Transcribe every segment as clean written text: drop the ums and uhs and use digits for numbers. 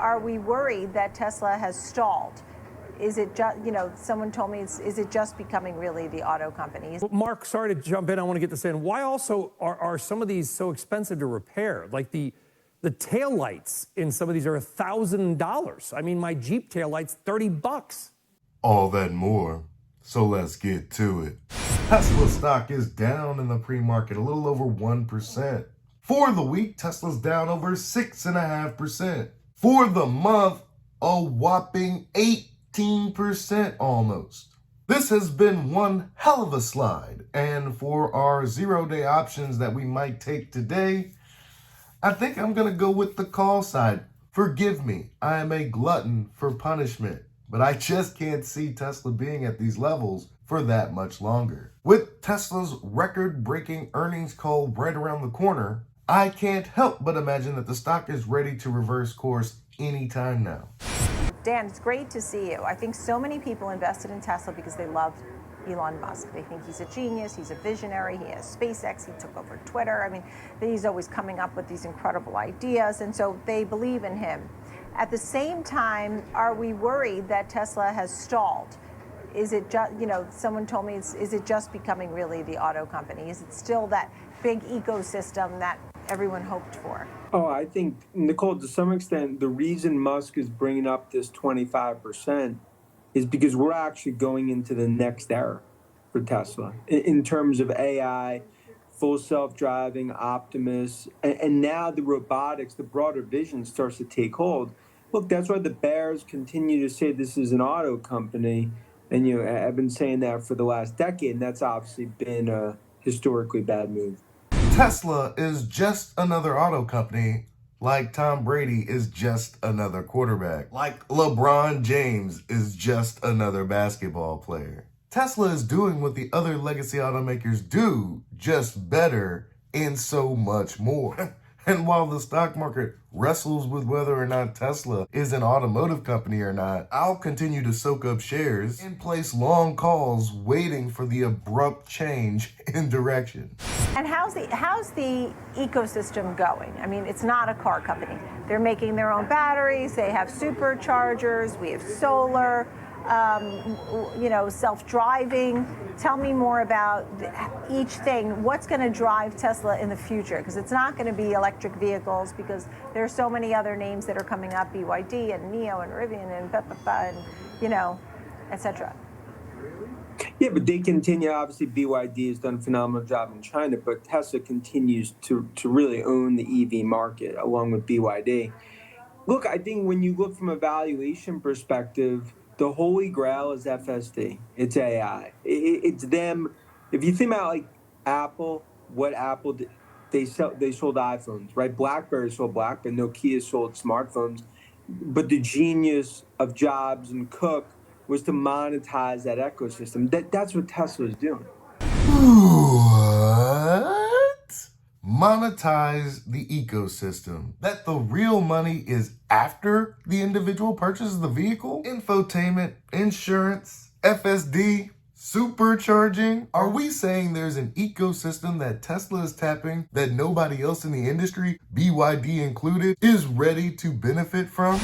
are we worried that Tesla has stalled? Is it just, someone told me, is it just becoming really the auto company? Well, Mark, sorry to jump in. I want to get this in. Why also are some of these so expensive to repair? Like the taillights in some of these are $1,000. I mean, my Jeep taillight's $30. All that and more. So let's get to it. Tesla stock is down in the pre-market a little over 1%. For the week, Tesla's down over 6.5%. For the month, a whopping 18% almost. This has been one hell of a slide, and for our 0-day options that we might take today, I think I'm gonna go with the call side. Forgive me, I am a glutton for punishment, but I just can't see Tesla being at these levels for that much longer. With Tesla's record-breaking earnings call right around the corner, I can't help but imagine that the stock is ready to reverse course anytime now. Dan, it's great to see you. I think so many people invested in Tesla because they love Elon Musk. They think he's a genius, he's a visionary, he has SpaceX, he took over Twitter. I mean, he's always coming up with these incredible ideas, and so they believe in him. At the same time, are we worried that Tesla has stalled? Is it just, someone told me, is it just becoming really the auto company? Is it still that big ecosystem that everyone hoped for? Oh, I think, Nicole, to some extent, the reason Musk is bringing up this 25% is because we're actually going into the next era for Tesla in terms of AI, full self-driving, Optimus, and now the robotics, the broader vision starts to take hold. Look, that's why the bears continue to say this is an auto company. And, I've been saying that for the last decade, and that's obviously been a historically bad move. Tesla is just another auto company, like Tom Brady is just another quarterback, like LeBron James is just another basketball player. Tesla is doing what the other legacy automakers do, just better and so much more. And while the stock market wrestles with whether or not Tesla is an automotive company or not, I'll continue to soak up shares and place long calls waiting for the abrupt change in direction. And how's the ecosystem going? I mean, it's not a car company. They're making their own batteries, they have superchargers, we have solar, self-driving. Tell me more about each thing. What's going to drive Tesla in the future? Because it's not going to be electric vehicles, because there are so many other names that are coming up, BYD and NIO and Rivian and etc. Yeah, but they continue. Obviously, BYD has done a phenomenal job in China, but Tesla continues to really own the EV market along with BYD. Look, I think when you look from a valuation perspective, the holy grail is FSD. It's AI. It's them. If you think about like Apple, what Apple did, they sold iPhones, right? BlackBerry sold BlackBerry, Nokia sold smartphones. But the genius of Jobs and Cook was to monetize that ecosystem. That's what Tesla is doing. What? Monetize the ecosystem. That the real money is after the individual purchases the vehicle? Infotainment, insurance, FSD, supercharging? Are we saying there's an ecosystem that Tesla is tapping that nobody else in the industry, BYD included, is ready to benefit from?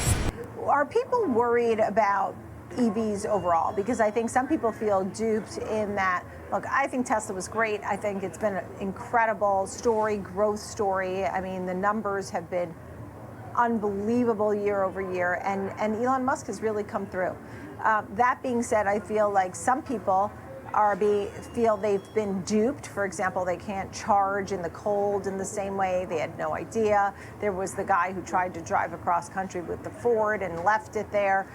Are people worried about EVs overall? Because I think some people feel duped in that, look, I think Tesla was great. I think it's been an incredible story, growth story. I mean, the numbers have been unbelievable year over year, and Elon Musk has really come through. That being said, I feel like some people feel they've been duped. For example, they can't charge in the cold in the same way. They had no idea. There was the guy who tried to drive across country with the Ford and left it there.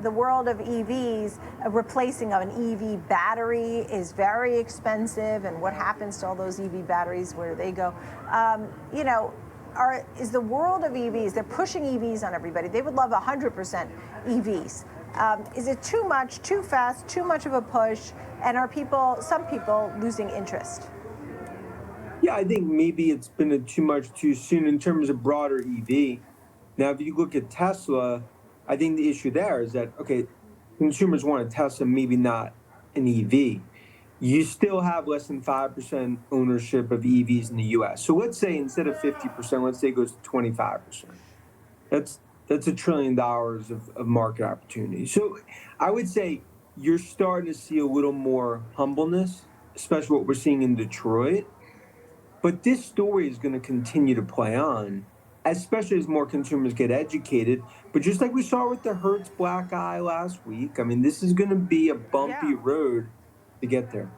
The world of EVs, replacing an EV battery is very expensive, and what happens to all those EV batteries, where do they go? Is the world of EVs, they're pushing EVs on everybody. They would love 100% EVs. Is it too much, too fast, too much of a push? And are some people losing interest? Yeah, I think maybe it's been too much too soon in terms of broader EV. Now, if you look at Tesla, I think the issue there is that, okay, consumers want a Tesla, maybe not an EV. You still have less than 5% ownership of EVs in the US. So let's say instead of 50%, let's say it goes to 25%. That's That's $1 trillion of market opportunity. So I would say you're starting to see a little more humbleness, especially what we're seeing in Detroit. But this story is going to continue to play on, especially as more consumers get educated. But just like we saw with the Hertz black eye last week, I mean, this is going to be a bumpy road to get there.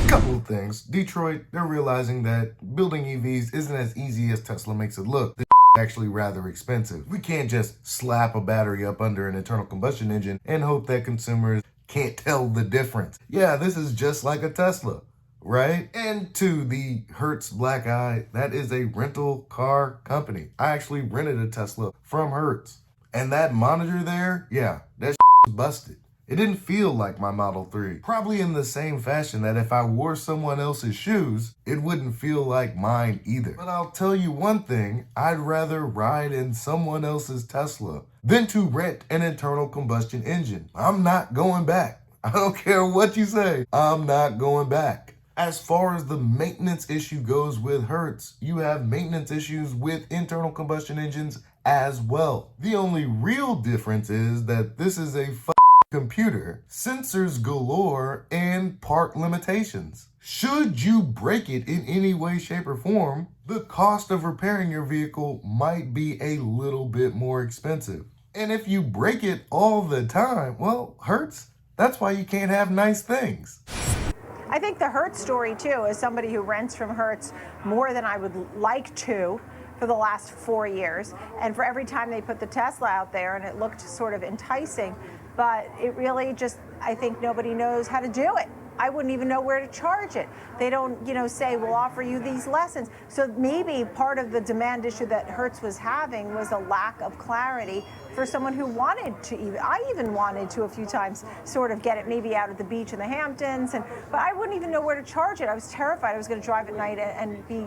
Couple of things. Detroit, they're realizing that building EVs isn't as easy as Tesla makes it look. They're actually rather expensive. We can't just slap a battery up under an internal combustion engine and hope that consumers can't tell the difference. Yeah, this is just like a Tesla, right? And to the Hertz black eye, that is a rental car company. I actually rented a Tesla from Hertz. And that monitor there, yeah, that was busted. It didn't feel like my Model 3. Probably in the same fashion that if I wore someone else's shoes, it wouldn't feel like mine either. But I'll tell you one thing, I'd rather ride in someone else's Tesla than to rent an internal combustion engine. I'm not going back. I don't care what you say, I'm not going back. As far as the maintenance issue goes with Hertz, you have maintenance issues with internal combustion engines as well. The only real difference is that this is a computer, sensors galore, and part limitations. Should you break it in any way, shape, or form, the cost of repairing your vehicle might be a little bit more expensive. And if you break it all the time, well, Hertz, that's why you can't have nice things. I think the Hertz story, too, as somebody who rents from Hertz more than I would like to for the last 4 years, and for every time they put the Tesla out there and it looked sort of enticing, but it really just, I think nobody knows how to do it. I wouldn't even know where to charge it. They don't, say we'll offer you these lessons. So maybe part of the demand issue that Hertz was having was a lack of clarity for someone who wanted to I even wanted to a few times sort of get it maybe out at the beach in the Hamptons, but I wouldn't even know where to charge it. I was terrified I was going to drive at night and be,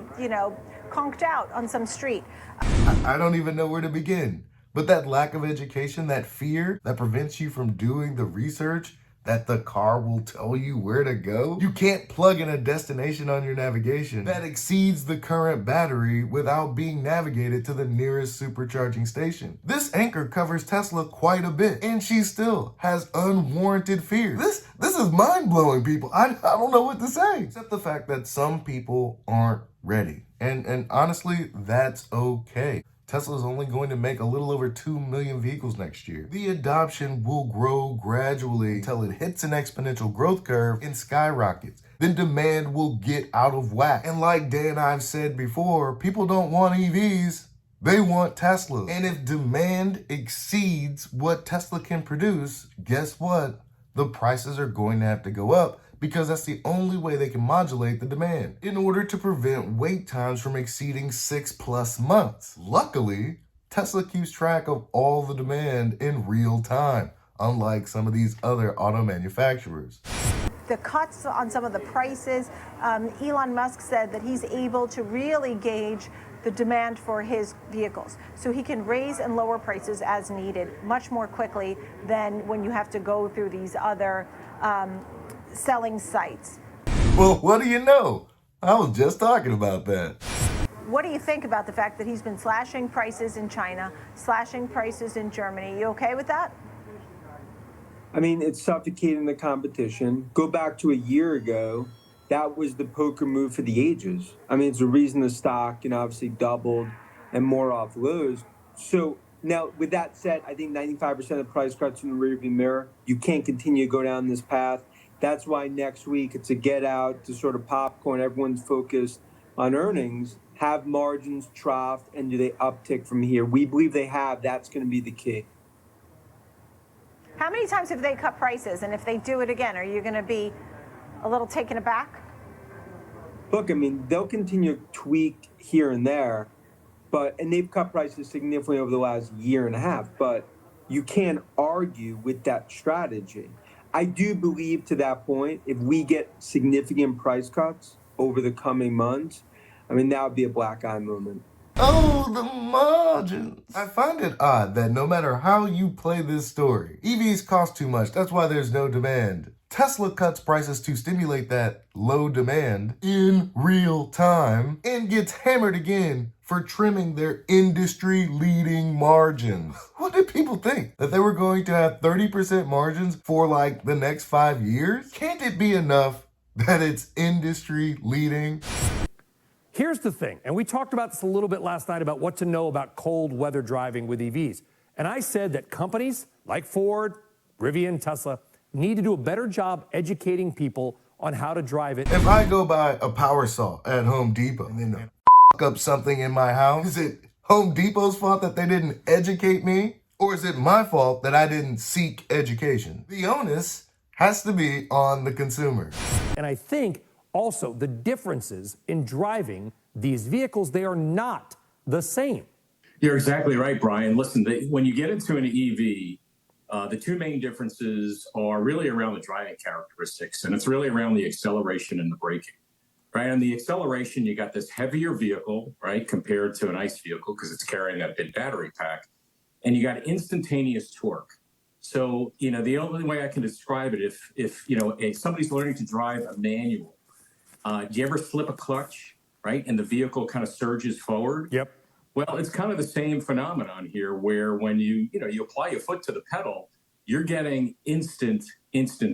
conked out on some street. I don't even know where to begin. But that lack of education, that fear that prevents you from doing the research that the car will tell you where to go. You can't plug in a destination on your navigation that exceeds the current battery without being navigated to the nearest supercharging station. This anchor covers Tesla quite a bit, and she still has unwarranted fears. This is mind-blowing, people. I don't know what to say, except the fact that some people aren't ready. And honestly, that's okay. Tesla's only going to make a little over 2 million vehicles next year. The adoption will grow gradually until it hits an exponential growth curve and skyrockets. Then demand will get out of whack. And like Dan and I've said before, people don't want EVs, they want Teslas. And if demand exceeds what Tesla can produce, guess what? The prices are going to have to go up, because that's the only way they can modulate the demand in order to prevent wait times from exceeding 6+ months. Luckily, Tesla keeps track of all the demand in real time, unlike some of these other auto manufacturers. The cuts on some of the prices, Elon Musk said that he's able to really gauge the demand for his vehicles. So he can raise and lower prices as needed much more quickly than when you have to go through these other selling sites. Well, what do you know? I was just talking about that. What do you think about the fact that he's been slashing prices in China, slashing prices in Germany? You okay with that? I mean, it's suffocating the competition. Go back to a year ago, that was the poker move for the ages. I mean, it's the reason the stock, obviously doubled and more off lows. So now, with that said, I think 95% of price cuts in the rearview mirror. You can't continue to go down this path. That's why next week it's a get out to sort of popcorn. Everyone's focused on earnings. Have margins troughed, and do they uptick from here? We believe they have. That's going to be the key. How many times have they cut prices? And if they do it again, are you going to be a little taken aback? Look, I mean, they'll continue to tweak here and there, and they've cut prices significantly over the last year and a half, but you can't argue with that strategy. I do believe, to that point, if we get significant price cuts over the coming months, I mean, that would be a black eye moment. Oh, the margins. I find it odd that no matter how you play this story, EVs cost too much. That's why there's no demand. Tesla cuts prices to stimulate that low demand in real time and gets hammered again for trimming their industry-leading margins. What did people think? That they were going to have 30% margins for like the next 5 years? Can't it be enough that it's industry-leading? Here's the thing, and we talked about this a little bit last night about what to know about cold weather driving with EVs. And I said that companies like Ford, Rivian, Tesla need to do a better job educating people on how to drive it. If I go buy a power saw at Home Depot and then fuck up something in my house, is it Home Depot's fault that they didn't educate me? Or is it my fault that I didn't seek education? The onus has to be on the consumer. And I think also the differences in driving these vehicles, they are not the same. You're exactly right, Brian. Listen, when you get into an EV, the two main differences are really around the driving characteristics, and it's really around the acceleration and the braking. Right? On the acceleration, you got this heavier vehicle, right, compared to an ICE vehicle because it's carrying that big battery pack, and you got instantaneous torque. So, the only way I can describe it, if somebody's learning to drive a manual, do you ever slip a clutch, right, and the vehicle kind of surges forward? Yep. Well, it's kind of the same phenomenon here, where when you apply your foot to the pedal, you're getting instant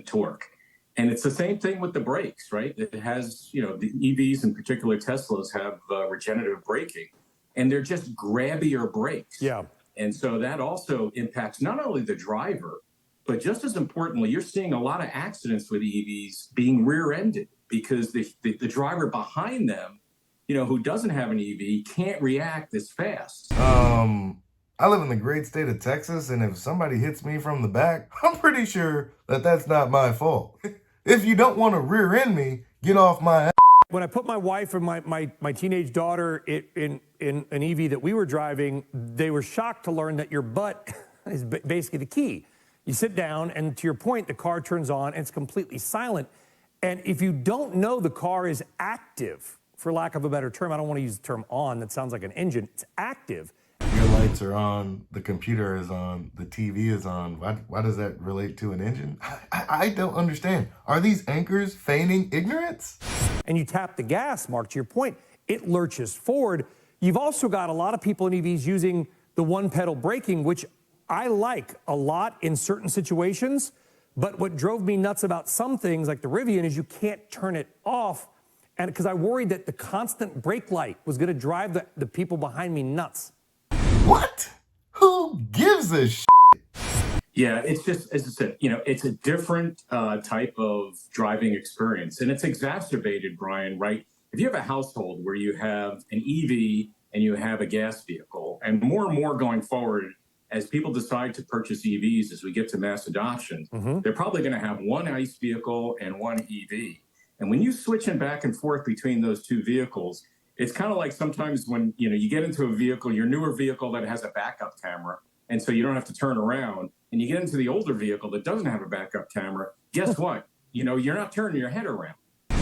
torque. And it's the same thing with the brakes, right? It has, the EVs, in particular Teslas, have regenerative braking, and they're just grabbier brakes. Yeah. And so that also impacts not only the driver, but just as importantly, you're seeing a lot of accidents with EVs being rear-ended because the driver behind them, who doesn't have an EV can't react as fast. I live in the great state of Texas, and if somebody hits me from the back, I'm pretty sure that that's not my fault. If you don't want to rear end me, get off my ass. When I put my wife and my teenage daughter in an EV that we were driving, they were shocked to learn that your butt is basically the key. You sit down, and to your point, the car turns on, and it's completely silent. And if you don't know the car is active, for lack of a better term, I don't want to use the term on, that sounds like an engine, it's active. Your lights are on, the computer is on, the TV is on. Why does that relate to an engine? I don't understand. Are these anchors feigning ignorance? And you tap the gas, Mark, to your point, it lurches forward. You've also got a lot of people in EVs using the one-pedal braking, which I like a lot in certain situations. But what drove me nuts about some things, like the Rivian, is you can't turn it off. And because I worried that the constant brake light was going to drive the people behind me nuts. What? Who gives a shit? Yeah, it's just, as I said, it's a different type of driving experience. And it's exacerbated, Brian, right? If you have a household where you have an EV and you have a gas vehicle, and more going forward, as people decide to purchase EVs, as we get to mass adoption, they're probably going to have one ICE vehicle and one EV. And when you switching back and forth between those two vehicles, it's kind of like sometimes when you get into a vehicle, your newer vehicle that has a backup camera, and so you don't have to turn around, and you get into the older vehicle that doesn't have a backup camera. Guess what? You're not turning your head around.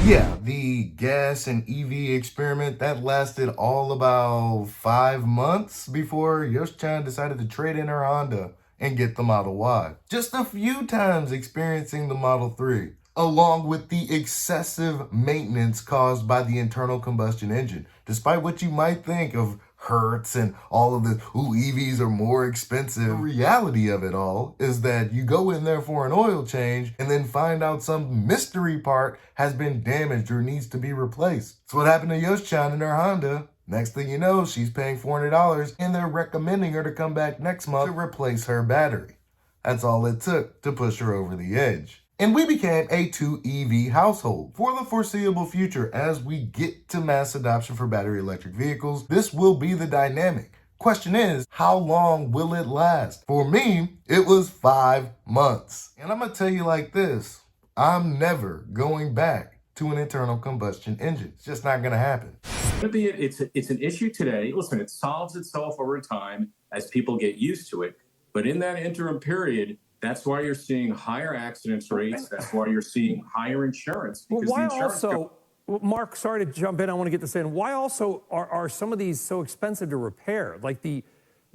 Yeah, the gas and EV experiment, that lasted all about 5 months before Yosh-chan decided to trade in her Honda and get the Model Y. Just a few times experiencing the Model 3, along with the excessive maintenance caused by the internal combustion engine. Despite what you might think of Hertz and all of this, EVs are more expensive. The reality of it all is that you go in there for an oil change and then find out some mystery part has been damaged or needs to be replaced. That's what happened to Yosh-chan in her Honda. Next thing you know, she's paying $400 and they're recommending her to come back next month to replace her battery. That's all it took to push her over the edge. And we became a 2 EV household. For the foreseeable future, as we get to mass adoption for battery electric vehicles, this will be the dynamic. Question is, how long will it last? For me, it was 5 months. And I'm gonna tell you like this, I'm never going back to an internal combustion engine. It's just not gonna happen. It's an issue today. Listen, it solves itself over time as people get used to it. But in that interim period, that's why you're seeing higher accidents rates. That's why you're seeing higher insurance. Well, why also, Mark, sorry to jump in, I want to get this in. Why also are some of these so expensive to repair? Like the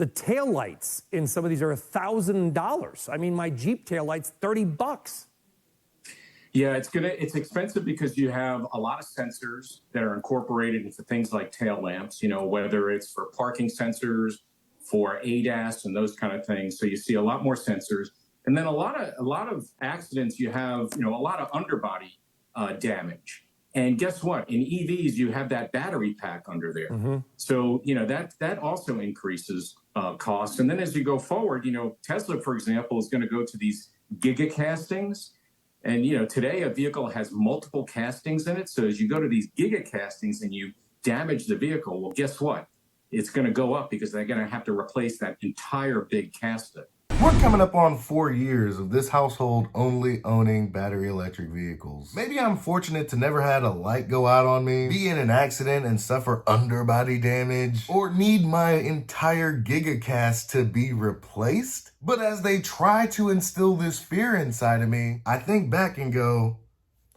taillights in some of these are $1,000. I mean, my Jeep taillight's $30. Yeah, it's expensive because you have a lot of sensors that are incorporated into things like tail lamps, whether it's for parking sensors, for ADAS and those kind of things. So you see a lot more sensors. And then a lot of accidents, you have, a lot of underbody damage. And guess what? In EVs, you have that battery pack under there. Mm-hmm. So, that also increases costs. And then as you go forward, Tesla, for example, is going to go to these giga castings. And, today a vehicle has multiple castings in it. So as you go to these giga castings and you damage the vehicle, well, guess what? It's going to go up because they're going to have to replace that entire big casting. We're coming up on 4 years of this household only owning battery electric vehicles. Maybe I'm fortunate to never had a light go out on me, be in an accident and suffer underbody damage, or need my entire gigacast to be replaced. But as they try to instill this fear inside of me, I think back and go,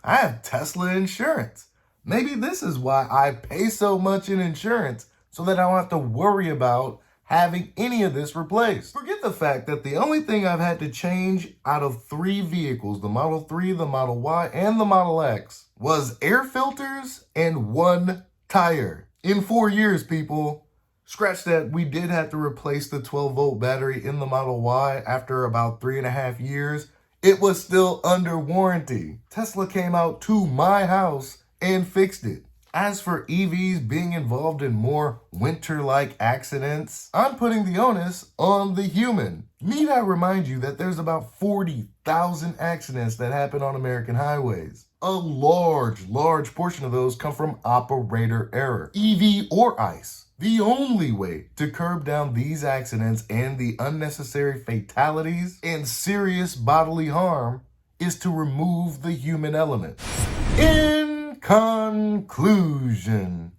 I have Tesla insurance. Maybe this is why I pay so much in insurance, so that I don't have to worry about having any of this replaced. Forget the fact that the only thing I've had to change out of 3 vehicles, the Model 3, the Model Y, and the Model X, was air filters and 1 tire. In 4 years, people. Scratch that, we did have to replace the 12-volt battery in the Model Y after about 3.5 years. It was still under warranty. Tesla came out to my house and fixed it. As for EVs being involved in more winter-like accidents, I'm putting the onus on the human. Need I remind you that there's about 40,000 accidents that happen on American highways. A large portion of those come from operator error, EV or ICE. The only way to curb down these accidents and the unnecessary fatalities and serious bodily harm is to remove the human element. In conclusion,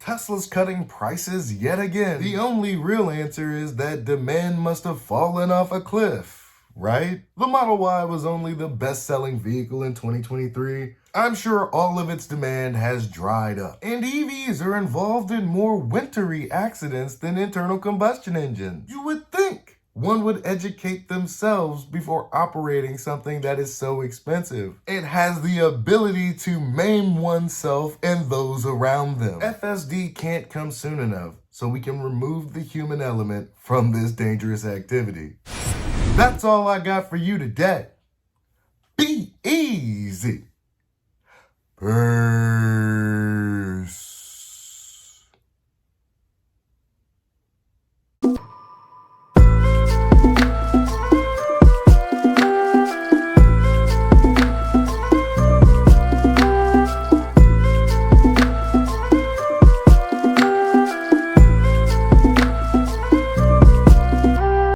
Tesla's cutting prices yet again. The only real answer is that demand must have fallen off a cliff, right? The Model Y was only the best-selling vehicle in 2023. I'm sure all of its demand has dried up. And EVs are involved in more wintry accidents than internal combustion engines. You would think one would educate themselves before operating something that is so expensive and has the ability to maim oneself and those around them. FSD can't come soon enough so we can remove the human element from this dangerous activity. That's all I got for you today. Be easy. Peace.